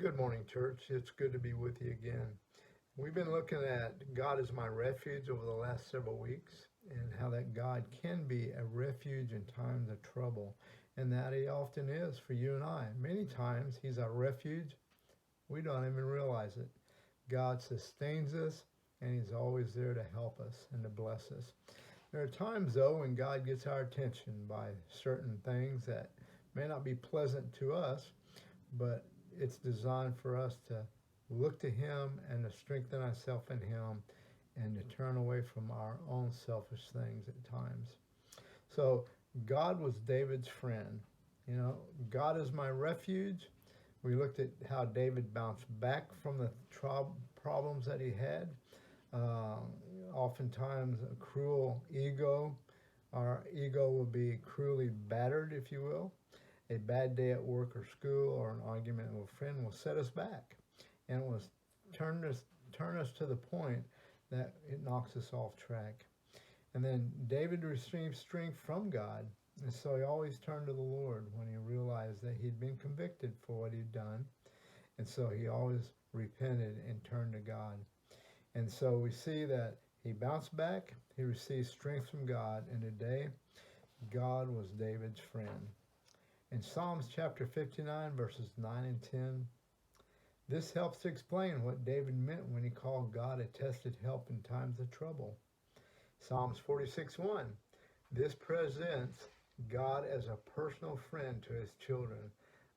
Good morning, church. It's good to be with you again. We've been looking at God is my refuge over the last several weeks and how that God can be a refuge in times of trouble, and that He often is for you and I. Many times He's our refuge. We don't even realize it. God sustains us, and He's always there to help us and to bless us. There are times, though, when God gets our attention by certain things that may not be pleasant to us, but it's designed for us to look to Him and to strengthen ourselves in Him and to turn away from our own selfish things at times. So, God was David's friend. You know, God is my refuge. We looked at how David bounced back from the problems that he had. Uh, Oftentimes, a cruel ego. Our ego will be cruelly battered, if you will. A bad day at work or school or an argument with a friend will set us back and will turn us to the point that it knocks us off track. And then David received strength from God, and so he always turned to the Lord when he realized that he'd been convicted for what he'd done, and so he always repented and turned to God. And so we see that he bounced back, he received strength from God, and today God was David's friend. In Psalms chapter 59, verses 9 and 10, this helps to explain what David meant when he called God a tested help in times of trouble. Psalms 46:1, this presents God as a personal friend to his children.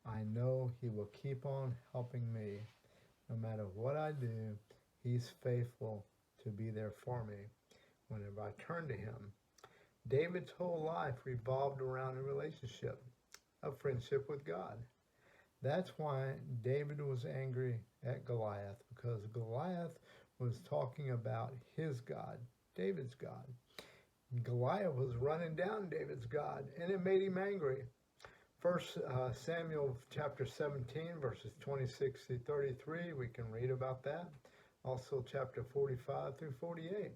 I know he will keep on helping me. No matter what I do, he's faithful to be there for me whenever I turn to him. David's whole life revolved around a relationship, a friendship with God. That's why David was angry at Goliath, because Goliath was talking about his God, David's God. Goliath was running down David's God, and it made him angry. First Samuel chapter 17, verses 26 to 33, we can read about that. Also chapter 45 through 48.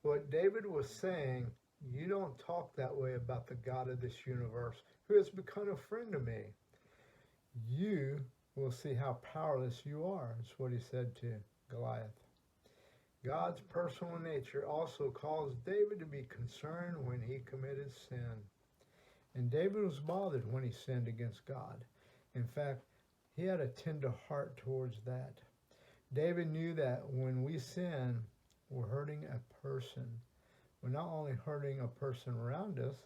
What David was saying, you don't talk that way about the God of this universe, who has become a friend of me. You will see how powerless you are, is what he said to Goliath. God's personal nature also caused David to be concerned when he committed sin. And David was bothered when he sinned against God. In fact, he had a tender heart towards that. David knew that when we sin, we're hurting a person. We're not only hurting a person around us,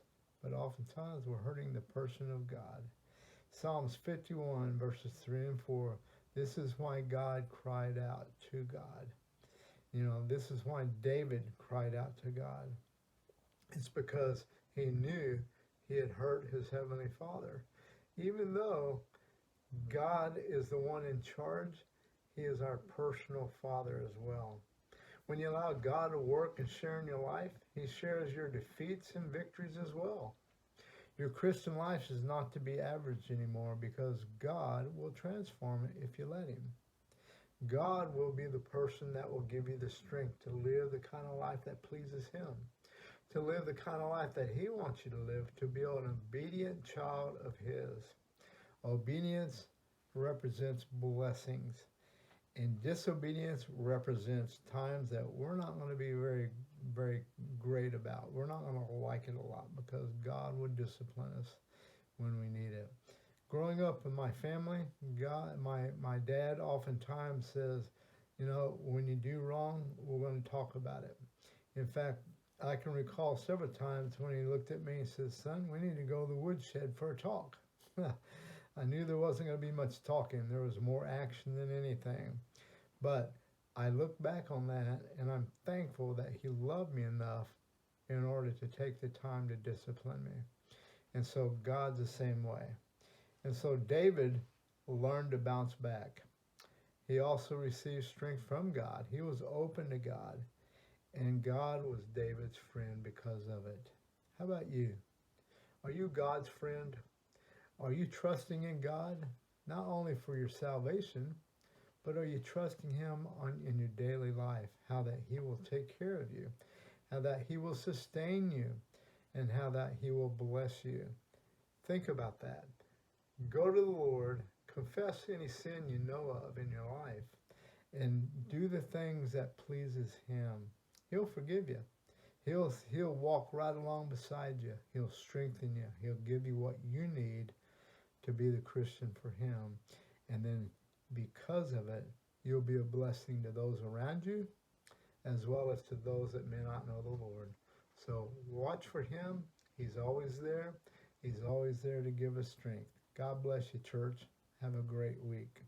but oftentimes we're hurting the person of God. Psalms 51, verses 3 and 4, this is why God cried out to God. You know, this is why David cried out to God. It's because he knew he had hurt his heavenly Father. Even though God is the one in charge, he is our personal Father as well. When you allow God to work and share in your life, he shares your defeats and victories as well. Your Christian life is not to be average anymore, because God will transform it if you let him. God will be the person that will give you the strength to live the kind of life that pleases him, to live the kind of life that he wants you to live, to be an obedient child of his. Obedience represents blessings, and disobedience represents times that we're not going to be very, very great about. We're not going to like it a lot, because God would discipline us when we need it. Growing up in my family, my dad oftentimes says, you know, when you do wrong, we're going to talk about it. In fact, I can recall several times when he looked at me and said, son, we need to go to the woodshed for a talk. I knew there wasn't going to be much talking. There was more action than anything. But I look back on that, and I'm thankful that he loved me enough in order to take the time to discipline me. And so God's the same way. And so David learned to bounce back. He also received strength from God. He was open to God, and God was David's friend because of it. How about you? Are you God's friend? Are you trusting in God, not only for your salvation, but are you trusting him in your daily life, how that he will take care of you, how that he will sustain you, and how that he will bless you? Think about that. Go to the Lord, confess any sin you know of in your life, and do the things that pleases Him. He'll forgive you. He'll walk right along beside you. He'll strengthen you. He'll give you what you need to be the Christian for Him. And then because of it, you'll be a blessing to those around you as well as to those that may not know the Lord. So watch for Him. He's always there. He's always there to give us strength. God bless you, church. Have a great week.